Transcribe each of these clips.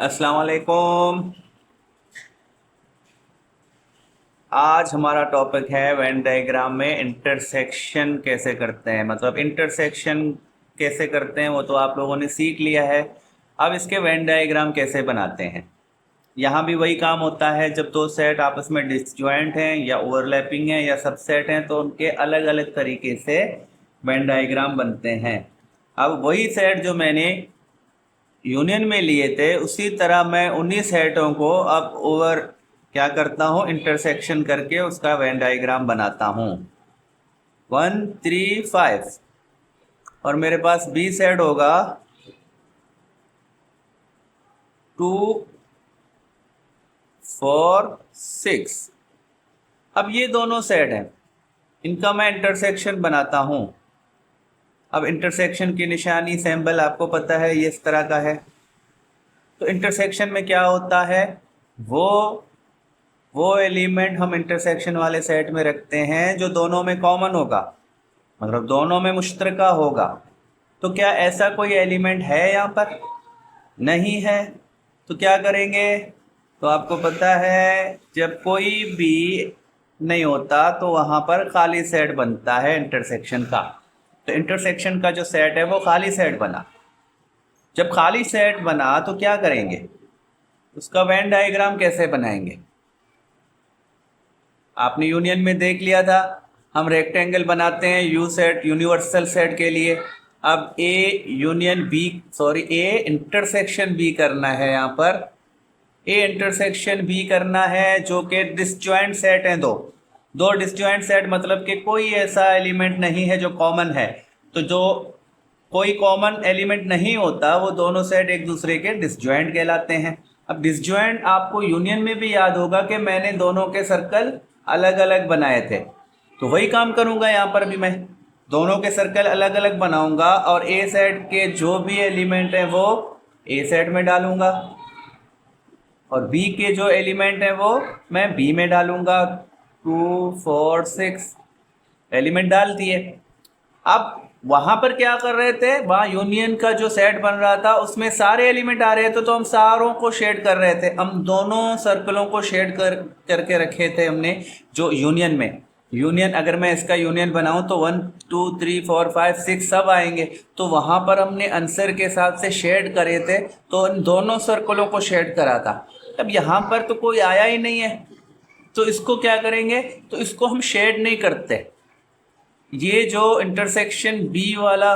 अस्सलाम वालेकुम। आज हमारा टॉपिक है वेन डायग्राम में इंटरसेक्शन कैसे करते हैं। मतलब इंटरसेक्शन कैसे करते हैं वो तो आप लोगों ने सीख लिया है। अब इसके वेन डायग्राम कैसे बनाते हैं। यहाँ भी वही काम होता है, जब दो सेट आपस में डिसजॉइंट हैं या ओवरलैपिंग हैं या सबसेट हैं तो उनके अलग अलग तरीके से वेन डायग्राम बनते हैं। अब वही सेट जो मैंने यूनियन में लिए थे उसी तरह मैं उन्हीं सेटों को अब ओवर क्या करता हूँ, इंटरसेक्शन करके उसका वेन डायग्राम बनाता हूँ। 1 3 5 और मेरे पास बी सेट होगा 2 4 6। अब ये दोनों सेट हैं, इनका मैं इंटरसेक्शन बनाता हूँ। अब इंटरसेक्शन की निशानी सैम्बल आपको पता है ये इस तरह का है। तो इंटरसेक्शन में क्या होता है, वो वो एलिमेंट हम इंटरसेक्शन वाले सेट में रखते हैं जो दोनों में कॉमन होगा, मतलब दोनों में मुश्तरका होगा। तो क्या ऐसा कोई एलिमेंट है यहाँ पर? नहीं है। तो क्या करेंगे, तो आपको पता है जब कोई भी नहीं होता तो वहाँ पर खाली सेट बनता है इंटरसेक्शन का। तो इंटरसेक्शन का जो सेट है वो खाली सेट बना। जब खाली सेट बना तो क्या करेंगे, उसका वेन डायग्राम कैसे बनाएंगे। आपने यूनियन में देख लिया था, हम रेक्टेंगल बनाते हैं यू सेट यूनिवर्सल सेट के लिए। अब ए इंटरसेक्शन बी करना है यहाँ पर। ए इंटरसेक्शन बी करना है जो कि डिसजॉइंट सेट हैं, दो दो डिसजॉइंट सेट, मतलब कि कोई ऐसा एलिमेंट नहीं है जो कॉमन है। तो जो कोई कॉमन एलिमेंट नहीं होता वो दोनों सेट एक दूसरे के डिसजॉइंट कहलाते हैं। अब डिसजॉइंट आपको यूनियन में भी याद होगा कि मैंने दोनों के सर्कल अलग अलग बनाए थे। तो वही काम करूंगा यहाँ पर भी, मैं दोनों के सर्कल अलग अलग बनाऊंगा और ए सेट के जो भी एलिमेंट हैं वो ए सेट में डालूंगा और बी के जो एलिमेंट हैं वो मैं बी में डालूंगा। 2 4 6 एलिमेंट डाल दिए। अब वहां पर क्या कर रहे थे, वहां यूनियन का जो सेट बन रहा था उसमें सारे एलिमेंट आ रहे थे तो हम सारों को शेड कर रहे थे। हम दोनों सर्कलों को शेड करके रखे थे हमने जो यूनियन में। यूनियन अगर मैं इसका यूनियन बनाऊं तो 1 2 3 4 5 6 सब आएंगे। तो वहां पर हमने आंसर के हिसाब से शेड करे थे, तो इन दोनों सर्कलों को शेड करा था। अब यहाँ पर तो कोई आया ही नहीं है, तो इसको क्या करेंगे, तो इसको हम शेड नहीं करते। ये जो इंटरसेक्शन बी वाला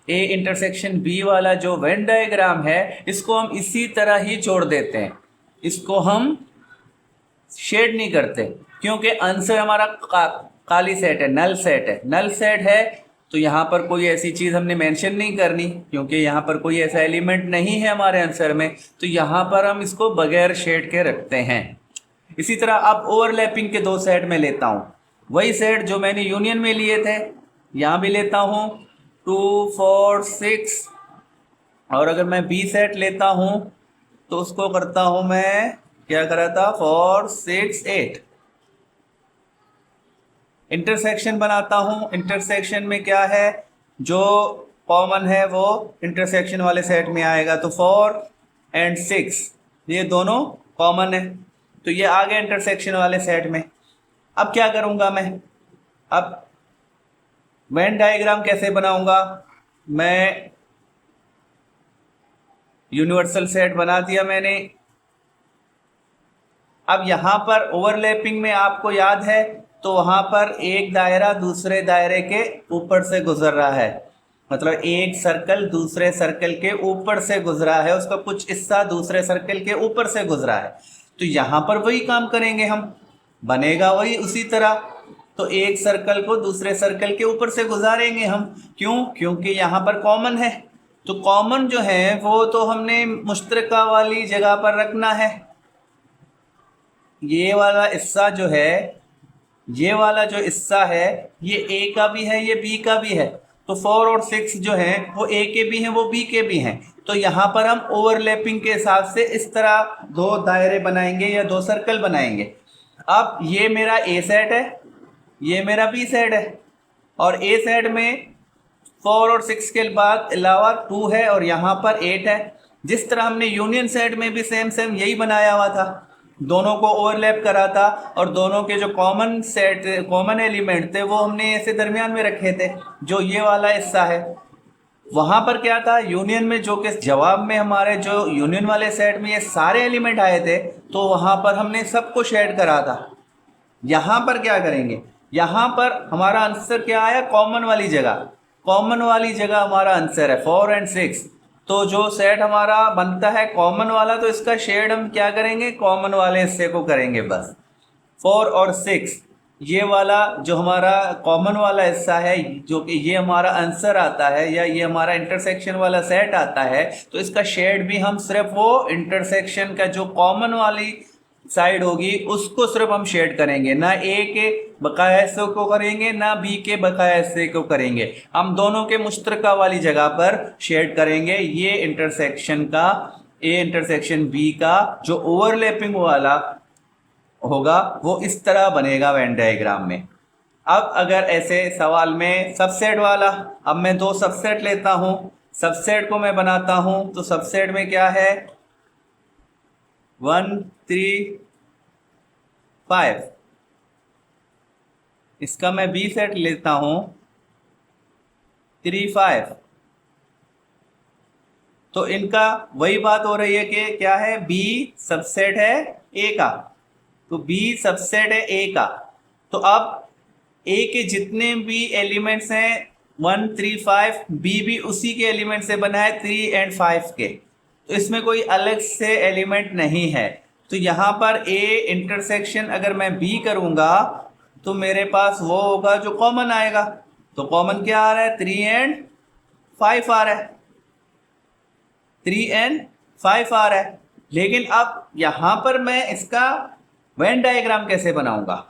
ए इंटरसेक्शन बी वाला जो वेन डायग्राम है इसको हम इसी तरह ही छोड़ देते हैं, इसको हम शेड नहीं करते क्योंकि आंसर हमारा काली सेट है, नल सेट है। नल सेट है तो यहाँ पर कोई ऐसी चीज़ हमने मेंशन नहीं करनी क्योंकि यहाँ पर कोई ऐसा एलिमेंट नहीं है हमारे आंसर में। तो यहाँ पर हम इसको बगैर शेड के रखते हैं। इसी तरह अब ओवरलैपिंग के दो सेट में लेता हूँ, वही सेट जो मैंने यूनियन में लिए थे यहाँ भी लेता हूँ 2 4 6। और अगर मैं बी सेट लेता हूँ तो उसको करता हूँ मैं, क्या करा था, 4 6 8 इंटरसेक्शन बनाता हूँ। इंटरसेक्शन में क्या है, जो कॉमन है वो इंटरसेक्शन वाले सेट में आएगा। तो 4 और 6 ये दोनों कॉमन है, तो ये आ गया इंटरसेक्शन वाले सेट में। अब क्या करूँगा मैं, अब वेन डायग्राम कैसे बनाऊंगा। मैं यूनिवर्सल सेट बना दिया मैंने। अब यहाँ पर ओवरलैपिंग में आपको याद है तो वहाँ पर एक दायरा दूसरे दायरे के ऊपर से गुजर रहा है, मतलब एक सर्कल दूसरे सर्कल के ऊपर से गुजरा है, उसका कुछ हिस्सा दूसरे सर्कल के ऊपर से गुजरा है। तो यहाँ पर वही काम करेंगे हम, बनेगा वही उसी तरह। तो एक सर्कल को दूसरे सर्कल के ऊपर से गुजारेंगे हम, क्यों, क्योंकि यहाँ पर कॉमन है। तो कॉमन जो है वो तो हमने मुश्तरका वाली जगह पर रखना है। ये वाला हिस्सा जो है, ये वाला जो हिस्सा है ये ए का भी है ये बी का भी है। तो 4 और 6 जो हैं वो ए के भी हैं वो बी के भी हैं। तो यहाँ पर हम ओवरलैपिंग के हिसाब से इस तरह दो दायरे बनाएंगे या दो सर्कल बनाएंगे। अब ये मेरा ए सेट है, ये मेरा बी सेट है, और ए सेट में 4 और 6 के बाद अलावा 2 है और यहाँ पर 8 है। जिस तरह हमने यूनियन सेट में भी सेम यही बनाया हुआ था, दोनों को ओवरलैप करा था और दोनों के जो कॉमन एलिमेंट थे वो हमने ऐसे दरमियान में रखे थे, जो ये वाला हिस्सा है। वहां पर क्या था, यूनियन में जो कि जवाब में हमारे जो यूनियन वाले सेट में ये सारे एलिमेंट आए थे, तो वहां पर हमने सबको शेड करा था। यहाँ पर क्या करेंगे, यहाँ पर हमारा आंसर क्या आया, कॉमन वाली जगह, कॉमन वाली जगह हमारा आंसर है 4 और 6। तो जो सेट हमारा बनता है कॉमन वाला, तो इसका शेड हम क्या करेंगे, कॉमन वाले हिस्से को करेंगे बस। 4 और 6 ये वाला जो हमारा कॉमन वाला हिस्सा है, जो कि ये हमारा आंसर आता है या ये हमारा इंटरसेक्शन वाला सेट आता है, तो इसका शेड भी हम सिर्फ वो इंटरसेक्शन का जो कॉमन वाली साइड होगी उसको सिर्फ हम शेड करेंगे, ना ए के बकाया हिस्से को करेंगे ना बी के बकाया हिस्से को करेंगे, हम दोनों के मुश्तरका वाली जगह पर शेड करेंगे। ये इंटरसेक्शन का ए इंटरसेक्शन बी का जो ओवरलैपिंग वाला होगा वो इस तरह बनेगा वेन डायग्राम में। अब अगर ऐसे सवाल में सबसेट वाला, अब मैं 2 सबसेट लेता हूं, सबसेट को मैं बनाता हूं, तो सबसेट में क्या है 1 3 5, इसका मैं बी सेट लेता हूं 3 5। तो इनका वही बात हो रही है कि क्या है, बी सबसेट है ए का, तो बी सबसेट है ए का। तो अब ए के जितने भी एलिमेंट्स हैं 1 3 5, बी भी उसी के एलिमेंट से बना है 3 और 5 के, तो इसमें कोई अलग से एलिमेंट नहीं है। तो यहाँ पर ए इंटरसेक्शन अगर मैं बी करूँगा तो मेरे पास वो होगा जो कॉमन आएगा, तो कॉमन क्या आ रहा है 3 और 5 आ रहा है, 3 और 5 आ रहा है। लेकिन अब यहाँ पर मैं इसका वेन डायग्राम कैसे बनाऊंगा,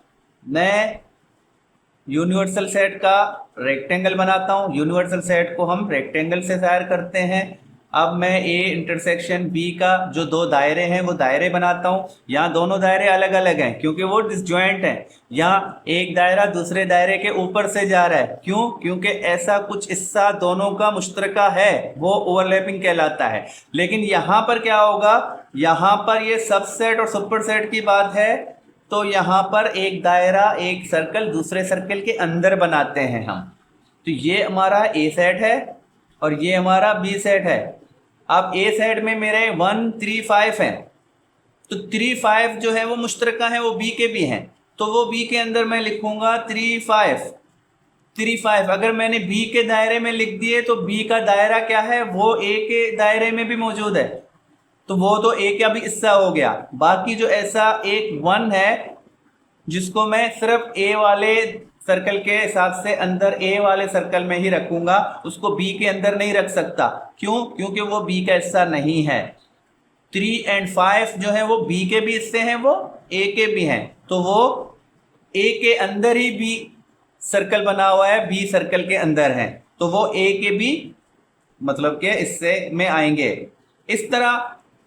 मैं यूनिवर्सल सेट का रेक्टेंगल बनाता हूँ, यूनिवर्सल सेट को हम रेक्टेंगल से जाहिर करते हैं। अब मैं ए इंटरसेक्शन बी का जो 2 दायरे हैं वो दायरे बनाता हूँ। यहाँ दोनों दायरे अलग अलग हैं क्योंकि वो डिसजॉइंट हैं, यहाँ एक दायरा दूसरे दायरे के ऊपर से जा रहा है, क्यों, क्योंकि ऐसा कुछ हिस्सा दोनों का मुश्तरका है, वो ओवरलैपिंग कहलाता है। लेकिन यहाँ पर क्या होगा, यहाँ पर ये सबसेट और सुपरसेट की बात है, तो यहाँ पर एक दायरा एक सर्कल दूसरे सर्कल के अंदर बनाते हैं हम। तो ये हमारा ए सेट है और ये हमारा बी सेट है। अब ए सेट में मेरे 1 3 5 हैं, तो 3 5 जो है वो मुश्तरका है, वो बी के भी हैं, तो वो बी के अंदर मैं लिखूंगा 3 5 3 5। अगर मैंने बी के दायरे में लिख दिए तो बी का दायरा क्या है, वो ए के दायरे में भी मौजूद है, तो वो तो ए का भी हिस्सा हो गया। बाकी जो ऐसा एक 1 है जिसको मैं सिर्फ ए वाले सर्कल के हिसाब से अंदर ए वाले सर्कल में ही रखूंगा, उसको बी के अंदर नहीं रख सकता, क्यों, क्योंकि वो बी का हिस्सा नहीं है। 3 और 5 जो है वो बी के भी हिस्से हैं, वो ए के भी हैं, तो वो ए के अंदर ही बी सर्कल बना हुआ है, बी सर्कल के अंदर है, तो वो ए के भी मतलब के हिस्से में आएंगे। इस तरह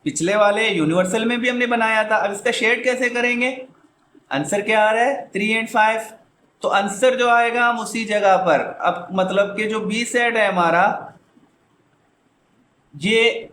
पिछले वाले यूनिवर्सल में भी हमने बनाया था। अब इसका शेड कैसे करेंगे, आंसर क्या आ रहा है 3 और 5, तो आंसर जो आएगा हम उसी जगह पर, अब मतलब कि जो बी सेट है हमारा, ये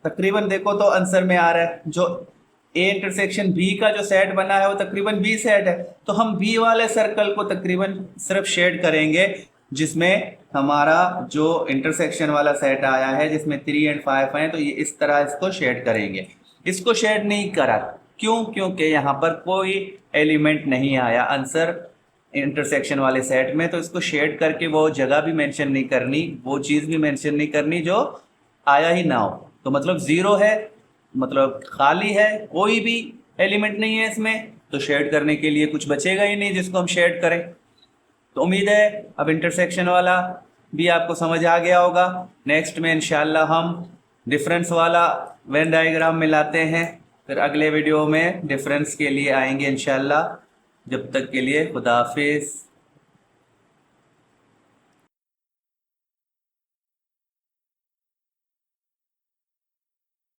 तकरीबन देखो तो आंसर में आ रहा है, जो ए इंटरसेक्शन बी का जो सेट बना है वो तकरीबन बी सेट है, तो हम बी वाले सर्कल को तकरीबन सिर्फ शेड करेंगे जिसमें हमारा जो इंटरसेक्शन वाला सेट आया है जिसमें 3 और 5 हैं, तो ये इस तरह इसको शेड करेंगे। इसको शेड नहीं करा, क्यों, क्योंकि यहाँ पर कोई एलिमेंट नहीं आया आंसर इंटरसेक्शन वाले सेट में, तो इसको शेड करके वो जगह भी मेंशन नहीं करनी, वो चीज़ भी मेंशन नहीं करनी जो आया ही ना हो। तो मतलब 0 है, मतलब खाली है, कोई भी एलिमेंट नहीं है इसमें, तो शेड करने के लिए कुछ बचेगा ही नहीं जिसको हम शेड करें। तो उम्मीद है अब इंटरसेक्शन वाला भी आपको समझ आ गया होगा। नेक्स्ट में इंशाल्लाह हम डिफरेंस वाला वेन डायग्राम में लाते हैं, फिर अगले वीडियो में डिफरेंस के लिए आएंगे इंशाल्लाह। जब तक के लिए खुदा हाफिज़।